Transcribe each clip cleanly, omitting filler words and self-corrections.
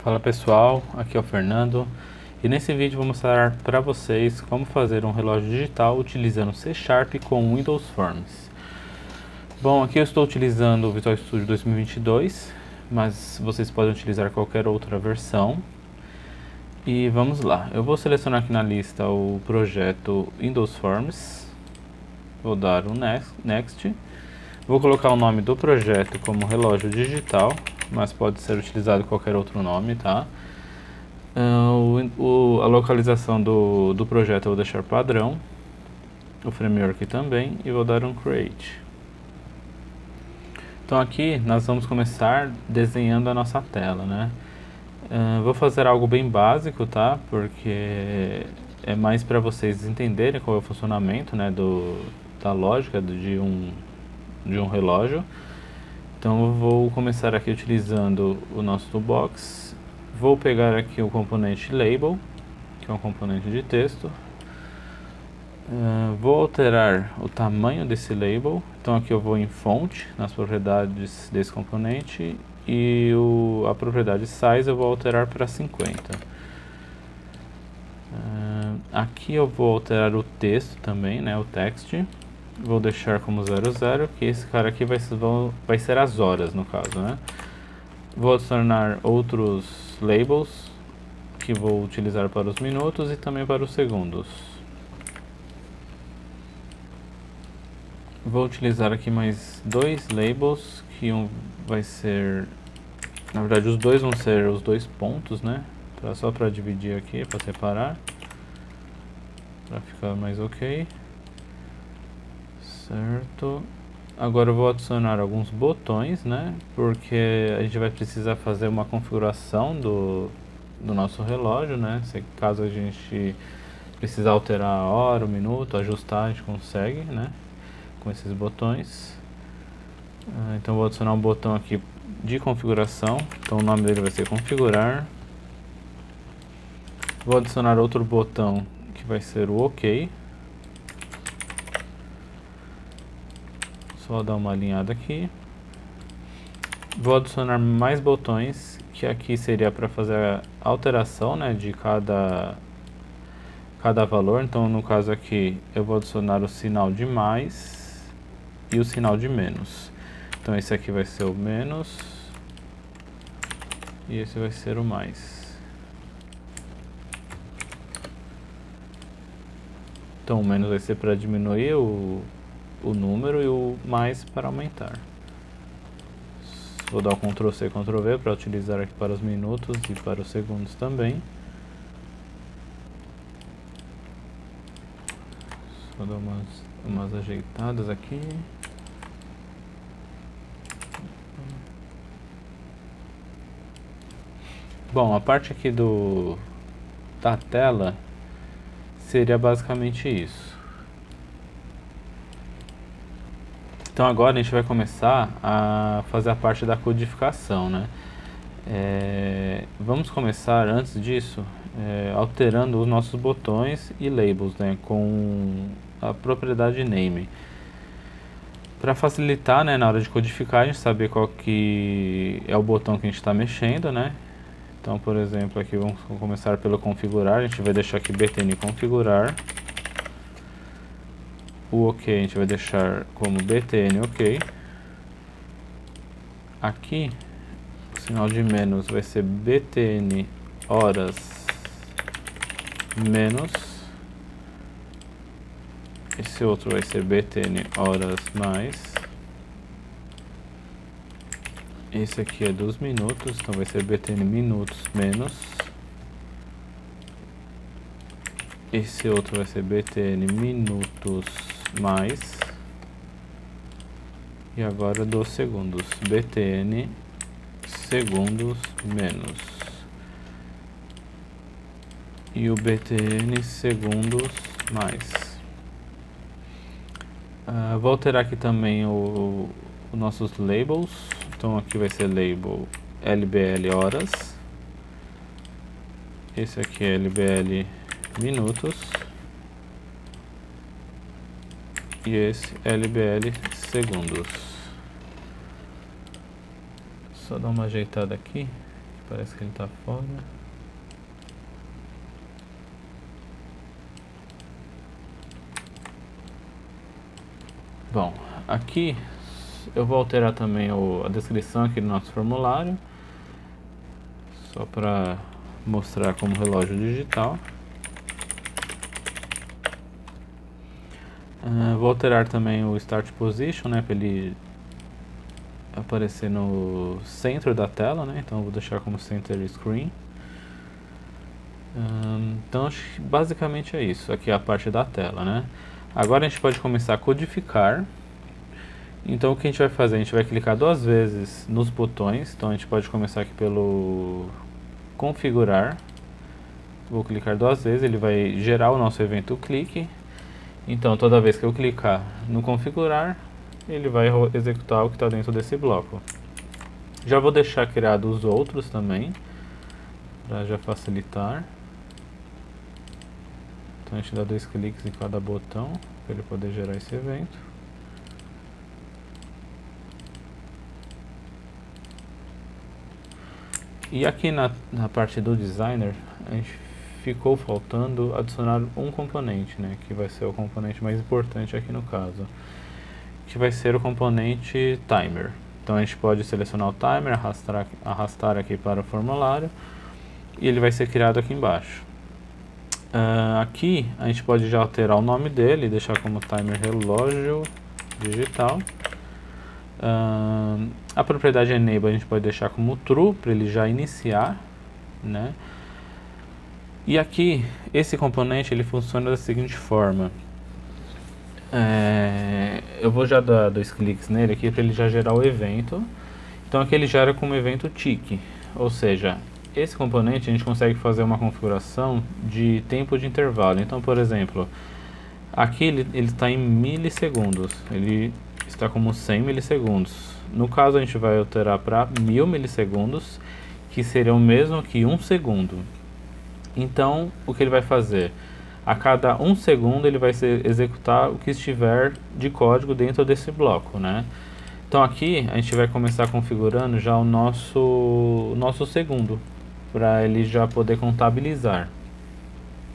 Fala pessoal, aqui é o Fernando e nesse vídeo vou mostrar para vocês como fazer um relógio digital utilizando C# com Windows Forms. Bom, aqui eu estou utilizando o Visual Studio 2022, mas vocês podem utilizar qualquer outra versão. E vamos lá, eu vou selecionar aqui na lista o projeto Windows Forms, vou dar um Next, vou colocar o nome do projeto como relógio digital, mas pode ser utilizado qualquer outro nome, tá? A localização do projeto eu vou deixar padrão, o framework também, e vou dar um Create. Então aqui nós vamos começar desenhando a nossa tela, né? Vou fazer algo bem básico, tá? Porque é mais para vocês entenderem qual é o funcionamento, né, da lógica de um relógio. Então eu vou começar aqui utilizando o nosso toolbox. Vou pegar aqui o componente Label, que é um componente de texto. Vou alterar o tamanho desse label. Então aqui eu vou em Font, nas propriedades desse componente, e a propriedade Size eu vou alterar para 50. Aqui eu vou alterar o texto também, né, o text. Vou deixar como 00, que esse cara aqui vai ser as horas, no caso, né? Vou adicionar outros labels, que vou utilizar para os minutos e também para os segundos. Vou utilizar aqui mais dois labels, que um vai ser... Na verdade, os dois vão ser os dois pontos, né? Só para dividir aqui, para separar. Para ficar mais ok. Certo. Agora eu vou adicionar alguns botões, né? Porque a gente vai precisar fazer uma configuração do nosso relógio, né? Caso a gente precisar alterar a hora, o minuto, ajustar, a gente consegue, né? Com esses botões. Então eu vou adicionar um botão aqui de configuração. Então o nome dele vai ser configurar. Vou adicionar outro botão que vai ser o OK. Só dar uma alinhada aqui. Vou adicionar mais botões, que aqui seria para fazer a alteração, né, de cada valor. Então no caso aqui eu vou adicionar o sinal de mais e o sinal de menos. Então esse aqui vai ser o menos e esse vai ser o mais. Então o menos vai ser para diminuir o número e o mais para aumentar. Vou dar o Ctrl C, Ctrl V para utilizar aqui para os minutos e para os segundos também. Só dar umas ajeitadas aqui. Bom, a parte aqui da tela seria basicamente isso. Então agora a gente vai começar a fazer a parte da codificação, né? Vamos começar antes disso alterando os nossos botões e labels, né, com a propriedade name. Para facilitar, né, na hora de codificar, a gente saber qual que é o botão que a gente está mexendo, né? Então, por exemplo, aqui vamos começar pelo configurar. A gente vai deixar aqui btn configurar. O OK a gente vai deixar como btn OK. Aqui o sinal de menos vai ser btn horas menos. Esse outro vai ser btn horas mais. Esse aqui é dos minutos, então vai ser btn minutos menos. Esse outro vai ser btn minutos mais. E agora dos segundos, btn segundos menos. E o btn segundos mais. Vou alterar aqui também os nossos labels. Então aqui vai ser label lbl horas. Esse aqui é lbl minutos. E esse lbl segundos. Só dar uma ajeitada aqui. Parece que ele tá fora. Bom, aqui eu vou alterar também a descrição aqui do nosso formulário, só para mostrar como relógio digital. Vou alterar também o Start Position, né, para ele aparecer no centro da tela, né, então eu vou deixar como Center Screen. Então basicamente é isso, aqui é a parte da tela, né. Agora a gente pode começar a codificar. Então o que a gente vai fazer? A gente vai clicar 2 vezes nos botões. Então a gente pode começar aqui pelo configurar. Vou clicar 2 vezes, ele vai gerar o nosso evento clique. Então toda vez que eu clicar no configurar, ele vai executar o que está dentro desse bloco. Já vou deixar criado os outros também, para já facilitar. Então a gente dá 2 cliques em cada botão, para ele poder gerar esse evento. E aqui na parte do designer, a gente ficou faltando adicionar um componente, né, que vai ser o componente mais importante aqui no caso, que vai ser o componente timer. Então a gente pode selecionar o timer, arrastar aqui para o formulário, e ele vai ser criado aqui embaixo. Aqui a gente pode já alterar o nome dele, deixar como timer relógio digital. A propriedade enable a gente pode deixar como true para ele já iniciar, né? E aqui esse componente ele funciona da seguinte forma. Eu vou já dar 2 cliques nele aqui para ele já gerar o evento. Então aqui ele gera como evento tick, ou seja, esse componente a gente consegue fazer uma configuração de tempo de intervalo. Então, por exemplo, aqui ele está em milissegundos, ele está como 100 milissegundos. No caso a gente vai alterar para 1000 milissegundos, que seria o mesmo que 1 segundo. Então o que ele vai fazer? A cada 1 segundo ele vai executar o que estiver de código dentro desse bloco, né? Então aqui a gente vai começar configurando já o nosso segundo, para ele já poder contabilizar.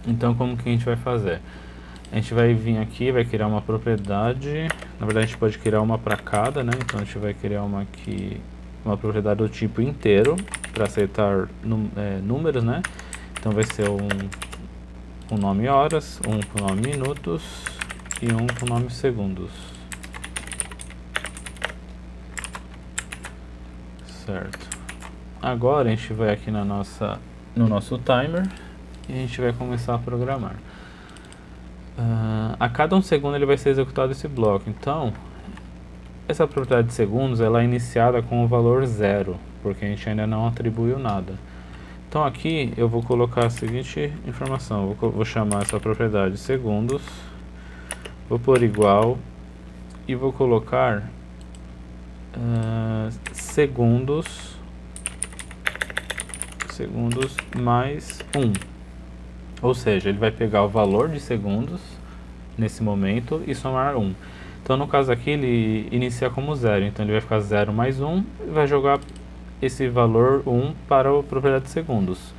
Então como que a gente vai fazer? A gente vai vir aqui, vai criar uma propriedade. Na verdade a gente pode criar uma para cada, né? Então a gente vai criar uma aqui, uma propriedade do tipo inteiro, para aceitar números, né? Então vai ser um nome horas, um com nome minutos e um com nome segundos. Certo. Agora a gente vai aqui no nosso timer e a gente vai começar a programar. A cada 1 segundo ele vai ser executado esse bloco. Então essa propriedade de segundos ela é iniciada com o valor 0, porque a gente ainda não atribuiu nada. Então aqui eu vou colocar a seguinte informação, vou chamar essa propriedade de segundos, vou pôr igual e vou colocar segundos mais 1. Ou seja, ele vai pegar o valor de segundos nesse momento e somar 1. Então no caso aqui ele inicia como 0, então ele vai ficar 0 mais 1 e vai jogar esse valor 1 para a propriedade de segundos.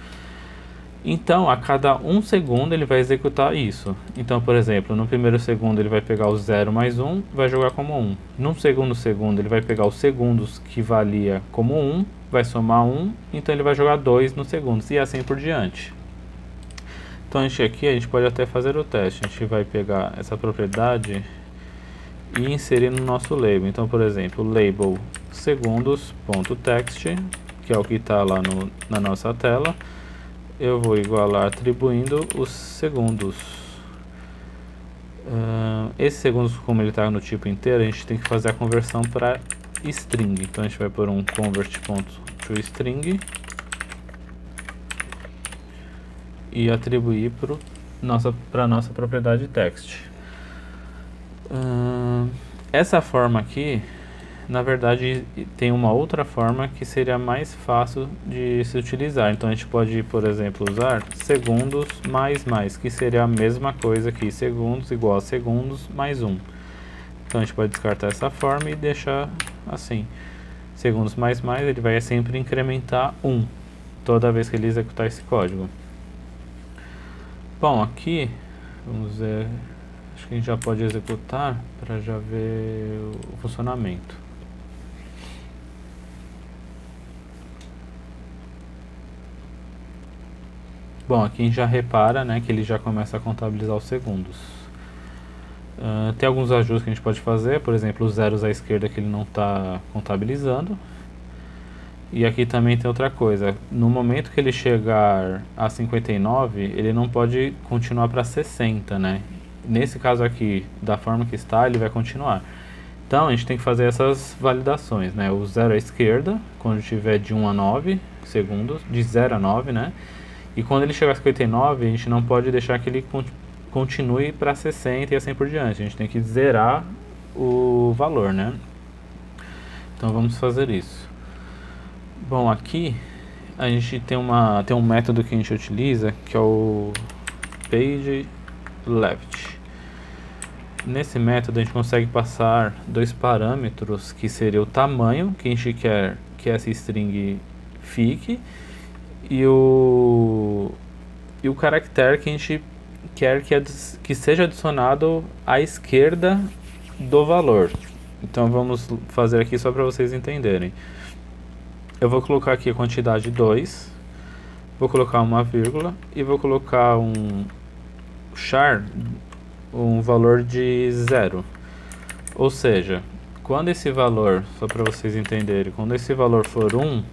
Então a cada 1 segundo ele vai executar isso. Então, por exemplo, no primeiro segundo ele vai pegar o 0 mais 1 e vai jogar como 1. No segundo segundo ele vai pegar os segundos que valia como 1, vai somar 1, então ele vai jogar 2 nos segundos e assim por diante. Então a gente pode até fazer o teste. A gente vai pegar essa propriedade e inserir no nosso label. Então, por exemplo, label segundos.text, que é o que está lá na nossa tela, eu vou igualar atribuindo os segundos. Esse segundos, como ele está no tipo inteiro, a gente tem que fazer a conversão para string. Então a gente vai por um convert.toString e atribuir para nossa propriedade text. Essa forma aqui, na verdade, tem uma outra forma que seria mais fácil de se utilizar. Então a gente pode, por exemplo, usar segundos mais, que seria a mesma coisa aqui, segundos igual a segundos mais 1. Então a gente pode descartar essa forma e deixar assim. Segundos mais, ele vai sempre incrementar 1. toda vez que ele executar esse código. Bom, aqui, vamos ver, acho que a gente já pode executar para já ver o funcionamento. Bom, aqui a gente já repara, né, que ele já começa a contabilizar os segundos. Tem alguns ajustes que a gente pode fazer, por exemplo, os zeros à esquerda que ele não está contabilizando. E aqui também tem outra coisa, no momento que ele chegar a 59, ele não pode continuar para 60, né? Nesse caso aqui, da forma que está, ele vai continuar. Então a gente tem que fazer essas validações, né? O zero à esquerda, quando tiver de 1 a 9 segundos, de 0 a 9, né? E quando ele chegar a 59, a gente não pode deixar que ele continue para 60 e assim por diante. A gente tem que zerar o valor, né? Então vamos fazer isso. Bom, aqui a gente tem um método que a gente utiliza, que é o page left. Nesse método a gente consegue passar dois parâmetros, que seria o tamanho que a gente quer que essa string fique e o caractere que a gente quer que seja adicionado à esquerda do valor. Então vamos fazer aqui só para vocês entenderem. Eu vou colocar aqui a quantidade 2, vou colocar uma vírgula e vou colocar um char, um valor de 0. Ou seja, quando esse valor, só para vocês entenderem, quando esse valor for 1,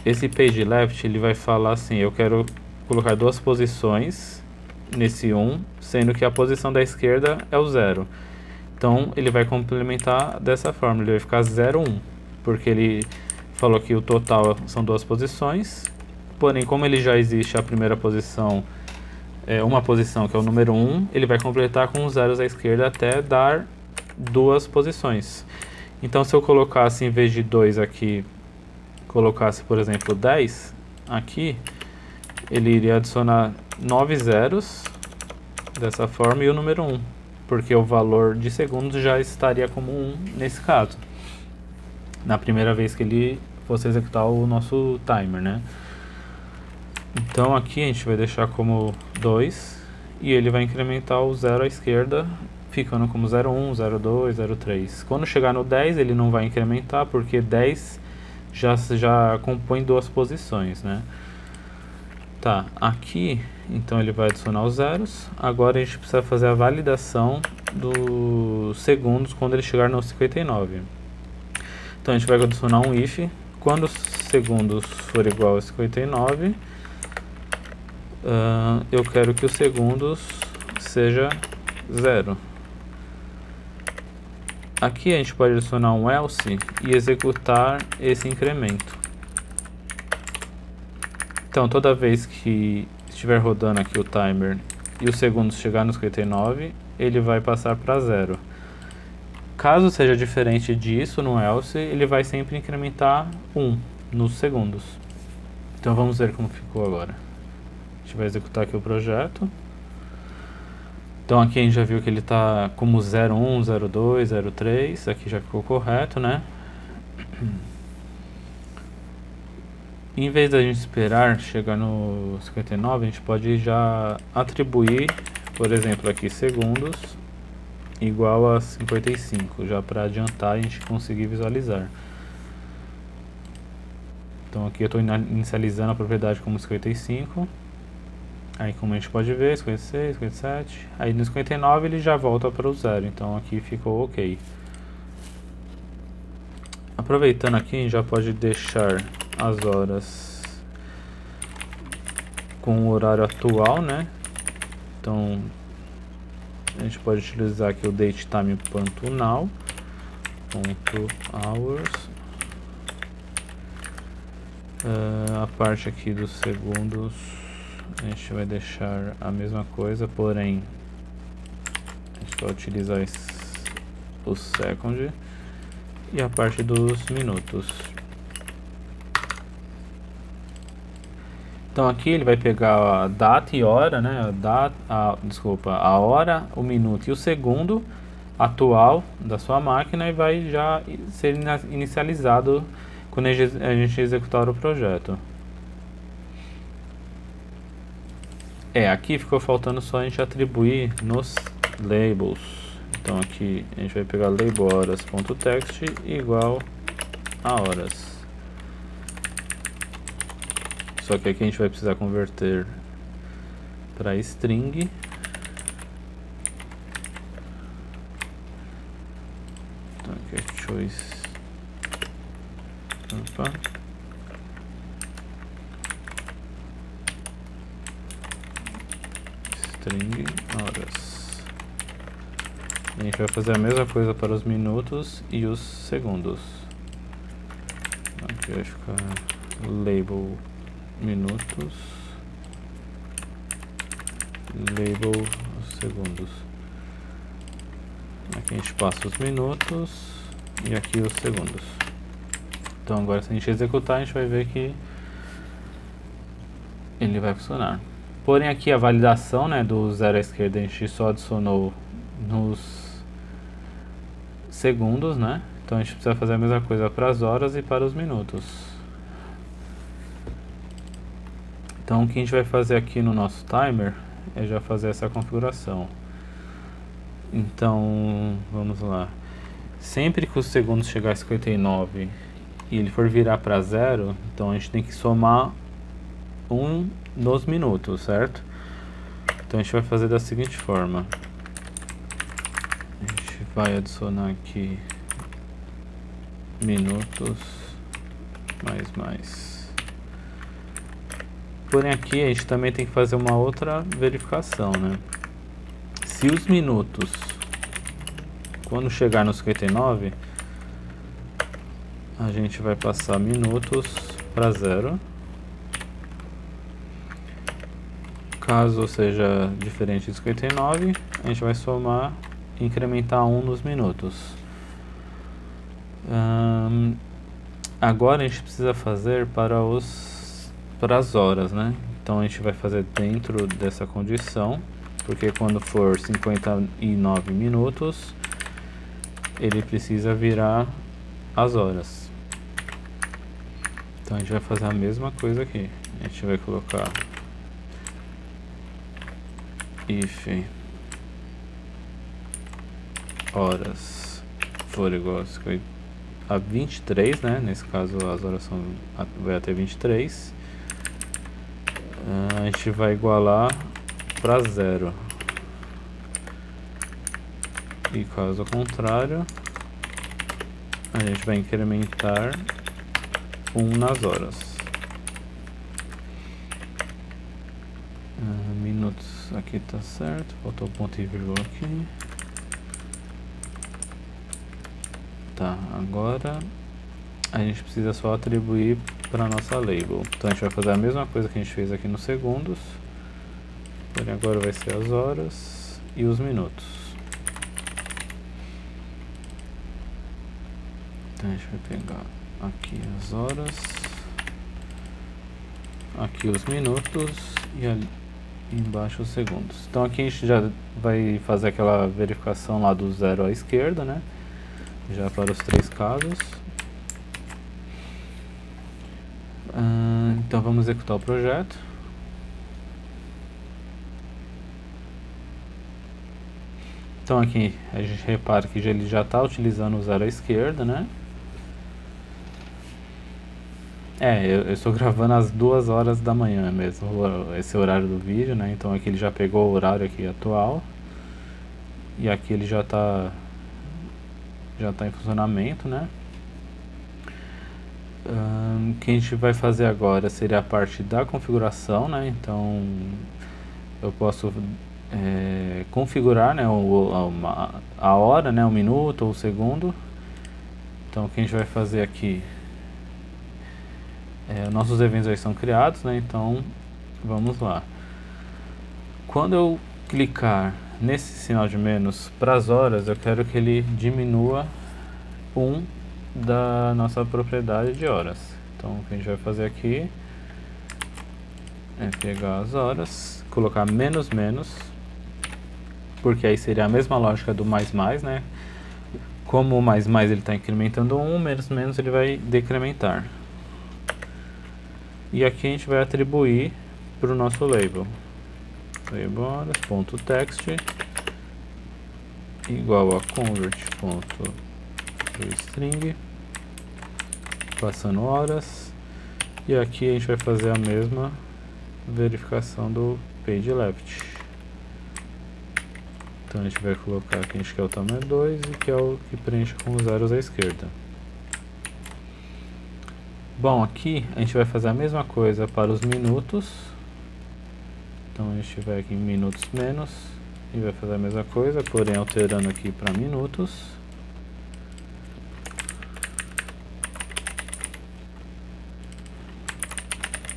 esse page left ele vai falar assim, eu quero colocar duas posições nesse 1, sendo que a posição da esquerda é o 0. Então ele vai complementar dessa forma, ele vai ficar 0, 1, porque ele falou que o total são duas posições, porém como ele já existe a primeira posição, uma posição que é o número 1, ele vai completar com os zeros à esquerda até dar duas posições. Então se eu colocasse, em vez de 2 aqui, colocasse por exemplo 10 aqui, ele iria adicionar 9 zeros dessa forma e o número 1, porque o valor de segundos já estaria como 1 nesse caso, na primeira vez que ele fosse executar o nosso timer, né? Então aqui a gente vai deixar como 2 e ele vai incrementar o 0 à esquerda, ficando como 0,1, 0,2, 0,3. Quando chegar no 10 ele não vai incrementar, porque 10 já compõe duas posições, né? Tá, aqui então ele vai adicionar os zeros. Agora a gente precisa fazer a validação dos segundos quando ele chegar no 59. Então a gente vai adicionar um if. Quando os segundos for igual a 59, eu quero que os segundos seja 0. Aqui a gente pode adicionar um else e executar esse incremento. Então toda vez que estiver rodando aqui o timer e os segundos chegar no 59, ele vai passar para 0. Caso seja diferente disso no else, ele vai sempre incrementar 1 nos segundos. Então vamos ver como ficou agora. A gente vai executar aqui o projeto. Então aqui a gente já viu que ele está como 01, 02, 03, aqui já ficou correto, né? Em vez da gente esperar chegar no 59, a gente pode já atribuir, por exemplo, aqui segundos igual a 55, já para adiantar e a gente conseguir visualizar. Então aqui eu estou inicializando a propriedade como 55. Aí como a gente pode ver, 56, 57, aí no 59 ele já volta para o 0, então aqui ficou ok. Aproveitando aqui, a gente já pode deixar as horas com o horário atual, né? Então a gente pode utilizar aqui o datetime.now .hours. A parte aqui dos segundos a gente vai deixar a mesma coisa, porém a gente vai utilizar o second, e a parte dos minutos. Então aqui ele vai pegar a data e hora, né? A hora, o minuto e o segundo atual da sua máquina, e vai já ser inicializado quando a gente executar o projeto. Aqui ficou faltando só a gente atribuir nos labels. Então aqui a gente vai pegar label horas.text igual a horas. Só que aqui a gente vai precisar converter para string. Então aqui é choice. Opa. String horas. A gente vai fazer a mesma coisa para os minutos e os segundos. Aqui vai ficar label minutos, label segundos. Aqui a gente passa os minutos e aqui os segundos. Então agora, se a gente executar, a gente vai ver que ele vai funcionar. Porém aqui a validação, né, do zero à esquerda a gente só adicionou nos segundos, né? Então a gente precisa fazer a mesma coisa para as horas e para os minutos. Então o que a gente vai fazer aqui no nosso timer é já fazer essa configuração. Então vamos lá. Sempre que os segundos chegar a 59 e ele for virar para 0, então a gente tem que somar 1 nos minutos, certo? Então a gente vai fazer da seguinte forma. A gente vai adicionar aqui minutos mais. Porém aqui a gente também tem que fazer uma outra verificação, né? Se os minutos, quando chegar no 59, a gente vai passar minutos para 0. Caso seja diferente de 59, a gente vai somar e incrementar 1 nos minutos. Agora a gente precisa fazer para as horas, né? Então a gente vai fazer dentro dessa condição, porque quando for 59 minutos, ele precisa virar as horas. Então a gente vai fazer a mesma coisa aqui. A gente vai colocar if horas for igual a 23, né? Nesse caso as horas vai até 23. A gente vai igualar para 0. E caso contrário, a gente vai incrementar 1 nas horas. Minutos aqui tá certo, faltou ponto e vírgula aqui. Tá, agora a gente precisa só atribuir para nossa label. Então a gente vai fazer a mesma coisa que a gente fez aqui nos segundos, porém agora vai ser as horas e os minutos. Então a gente vai pegar aqui as horas, aqui os minutos e ali embaixo os segundos. Então aqui a gente já vai fazer aquela verificação lá do 0 à esquerda, né? Já para os 3 casos. Então vamos executar o projeto. Então aqui a gente repara que ele já está utilizando o 0 à esquerda, né? Eu estou gravando às 2 horas da manhã mesmo, esse horário do vídeo, né? Então aqui ele já pegou o horário aqui atual. E aqui ele já está em funcionamento, né? O que a gente vai fazer agora seria a parte da configuração, né? Então eu posso configurar, né, a hora, né, o minuto ou o segundo. Então o que a gente vai fazer aqui, nossos eventos já são criados, né? Então vamos lá. Quando eu clicar nesse sinal de menos para as horas, eu quero que ele diminua 1 da nossa propriedade de horas. Então o que a gente vai fazer aqui é pegar as horas, colocar menos menos, porque aí seria a mesma lógica do mais mais, né? Como o mais mais ele está incrementando 1, menos menos ele vai decrementar. E aqui a gente vai atribuir para o nosso label. Labelhoras.text igual a convert.toString, passando horas, e aqui a gente vai fazer a mesma verificação do page left. Então a gente vai colocar que a gente quer o tamanho 2 e que é o que preenche com os zeros à esquerda. Bom, aqui a gente vai fazer a mesma coisa para os minutos. Então a gente vai aqui em minutos menos e vai fazer a mesma coisa, porém alterando aqui para minutos.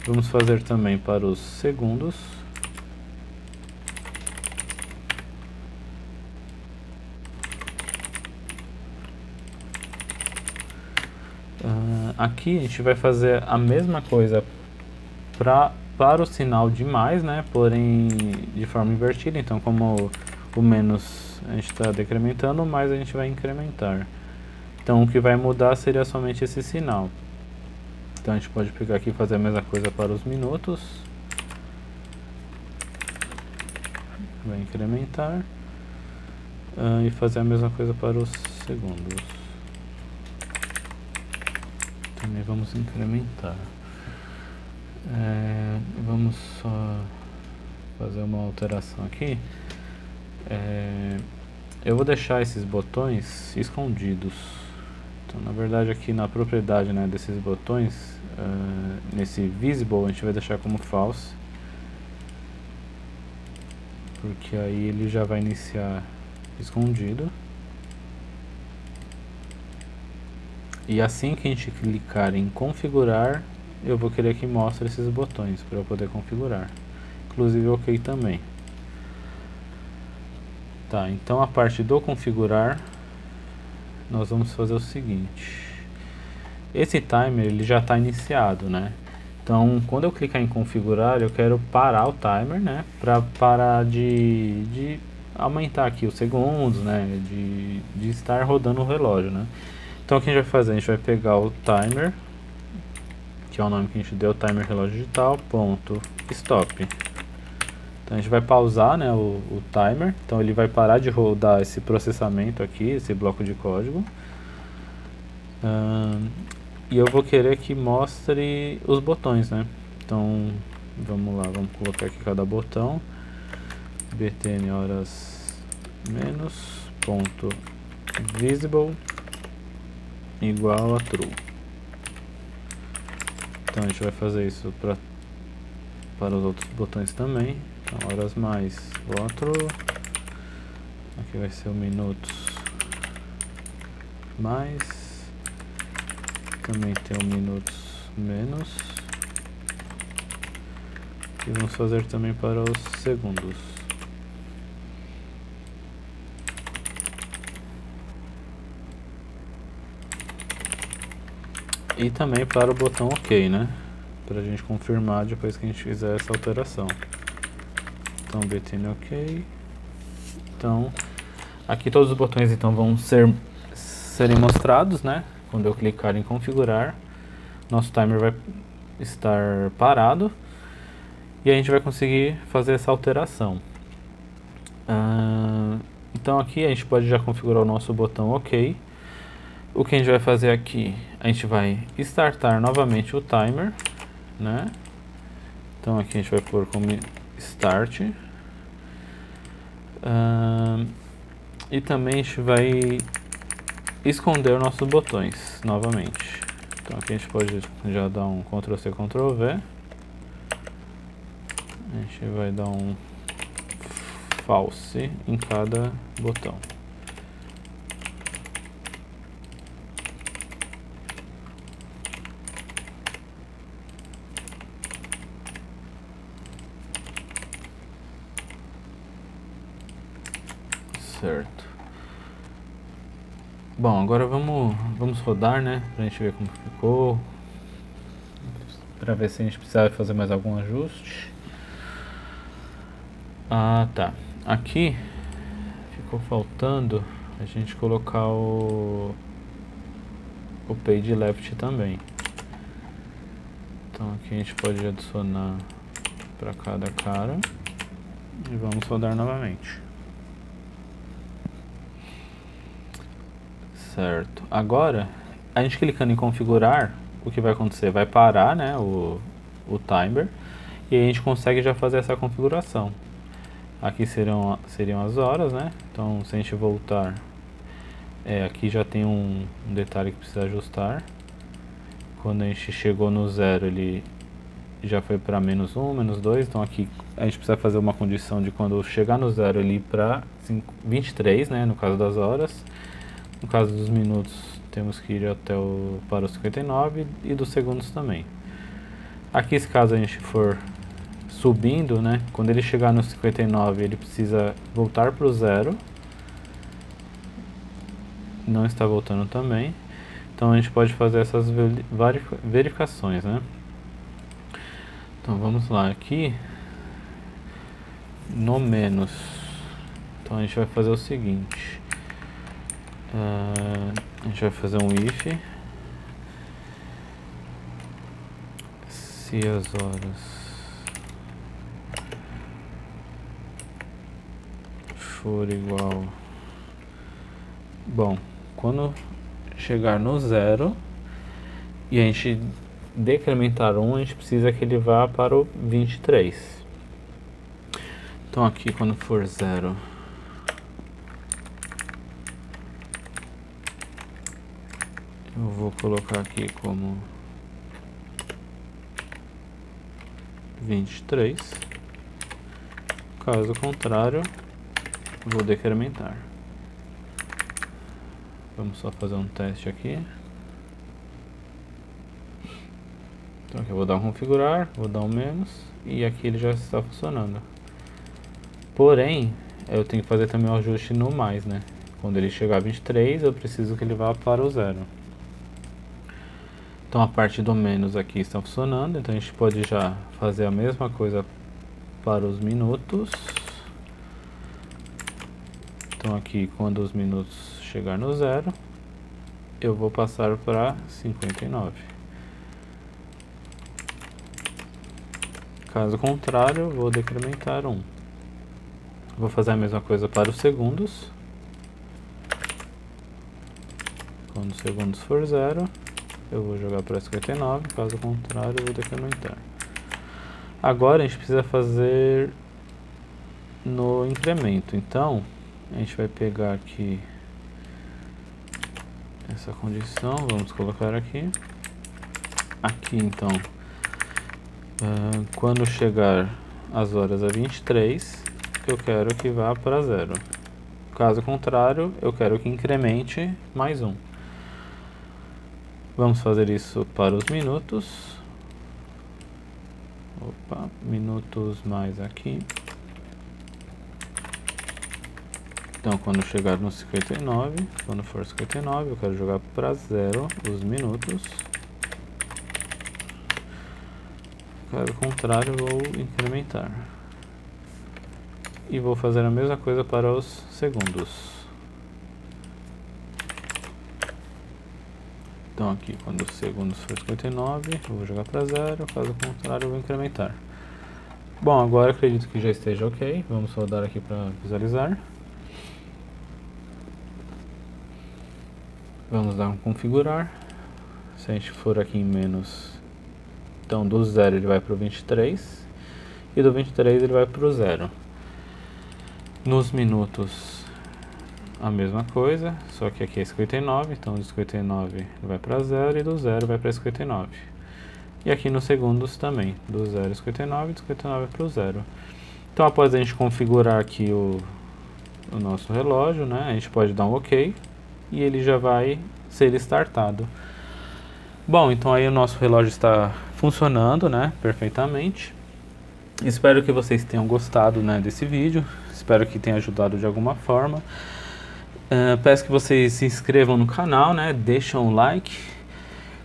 Vamos fazer também para os segundos. Aqui a gente vai fazer a mesma coisa para o sinal de mais, né? Porém de forma invertida. Então, como o menos a gente está decrementando, o mais a gente vai incrementar. Então o que vai mudar seria somente esse sinal. Então a gente pode pegar aqui e fazer a mesma coisa para os minutos. Vai incrementar. E fazer a mesma coisa para os segundos. Também vamos incrementar. Vamos só fazer uma alteração aqui. Eu vou deixar esses botões escondidos. Então, na verdade, aqui na propriedade, né, desses botões, nesse visible, a gente vai deixar como false, porque aí ele já vai iniciar escondido. E assim que a gente clicar em configurar, eu vou querer que mostre esses botões para eu poder configurar. Inclusive OK também. Tá, então a parte do configurar, nós vamos fazer o seguinte. Esse timer ele já está iniciado, né? Então quando eu clicar em configurar, eu quero parar o timer, né? Para parar de aumentar aqui os segundos, né? De estar rodando o relógio, né? Então o que a gente vai fazer? A gente vai pegar o timer, que é o nome que a gente deu, timer relógio digital, ponto, stop. Então a gente vai pausar, né, o timer, então ele vai parar de rodar esse processamento aqui, esse bloco de código. E eu vou querer que mostre os botões, né? Então vamos lá, vamos colocar aqui cada botão. btn horas menos ponto visible igual a true. Então a gente vai fazer isso para os outros botões também. Então horas mais igual a true. Aqui vai ser o minutos mais. Também tem o minutos menos. E vamos fazer também para os segundos. E também para o botão OK, né? Para a gente confirmar depois que a gente fizer essa alteração. Então btn OK. Então aqui todos os botões então vão serem mostrados, né? Quando eu clicar em configurar, nosso timer vai estar parado e a gente vai conseguir fazer essa alteração. Então aqui a gente pode já configurar o nosso botão OK. O que a gente vai fazer aqui? A gente vai startar novamente o timer, né? Então aqui a gente vai pôr como start. E também a gente vai esconder os nossos botões novamente. Então aqui a gente pode já dar um Ctrl+C, Ctrl+V. A gente vai dar um false em cada botão. Certo. Bom, agora vamos rodar, né? Pra gente ver como ficou. Pra ver se a gente precisava fazer mais algum ajuste. Ah, tá. Aqui ficou faltando a gente colocar o page left também. Então aqui a gente pode adicionar para cada cara. E vamos rodar novamente. Certo. Agora, a gente clicando em configurar, o que vai acontecer? Vai parar, né, o timer, e a gente consegue já fazer essa configuração. Aqui seriam as horas, né? Então, se a gente voltar, aqui já tem um detalhe que precisa ajustar. Quando a gente chegou no zero, ele já foi para -1, -2. Então aqui a gente precisa fazer uma condição de quando chegar no zero ele ir para 23, né? No caso das horas. No caso dos minutos, temos que ir para os 59 e dos segundos também. Aqui, se caso a gente for subindo, né? Quando ele chegar no 59, ele precisa voltar para o zero. Não está voltando também. Então a gente pode fazer essas verificações, né? Então vamos lá, aqui no menos. Então a gente vai fazer o seguinte. A gente vai fazer um if. Se as horas for igual... Bom, quando chegar no zero e a gente decrementar 1, a gente precisa que ele vá para o 23. Então aqui quando for zero, eu vou colocar aqui como 23. Caso contrário, vou decrementar. Vamos só fazer um teste aqui. Então aqui eu vou dar um configurar, vou dar um menos, e aqui ele já está funcionando. Porém, eu tenho que fazer também o ajuste no mais, né? Quando ele chegar a 23, eu preciso que ele vá para o zero. Então a parte do menos aqui está funcionando, então a gente pode já fazer a mesma coisa para os minutos. Então aqui, quando os minutos chegar no zero, eu vou passar para 59. Caso contrário, eu vou decrementar 1. Vou fazer a mesma coisa para os segundos. Quando os segundos for zero, eu vou jogar para 59, caso contrário, eu vou decrementar. Agora a gente precisa fazer no incremento, então a gente vai pegar aqui essa condição, vamos colocar aqui. Aqui então, quando chegar as horas a 23, eu quero que vá para zero. Caso contrário, eu quero que incremente mais 1. Vamos fazer isso para os minutos. Opa, minutos mais aqui. Então, quando chegar no 59, quando for 59, eu quero jogar para zero os minutos. Caso contrário, eu vou incrementar. E vou fazer a mesma coisa para os segundos. Então aqui, quando os segundos for 59, eu vou jogar para zero, caso contrário eu vou incrementar. Bom, agora acredito que já esteja ok, vamos rodar aqui para visualizar. Vamos dar um configurar. Se a gente for aqui em menos, então do zero ele vai para o 23, e do 23 ele vai para o zero. Nos minutos a mesma coisa, só que aqui é 59, então do 59 vai para zero e do zero vai para 59. E aqui nos segundos também, do 0 a 59 e do 59 para o zero. Então após a gente configurar aqui o nosso relógio, né, a gente pode dar um OK e ele já vai ser startado. Bom, então aí o nosso relógio está funcionando, né, perfeitamente. Espero que vocês tenham gostado, né, desse vídeo. Espero que tenha ajudado de alguma forma. Peço que vocês se inscrevam no canal, né, deixem um like,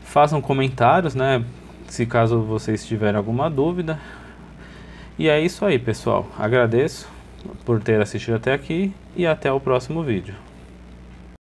façam comentários, né, se caso vocês tiverem alguma dúvida. E é isso aí, pessoal. Agradeço por ter assistido até aqui e até o próximo vídeo.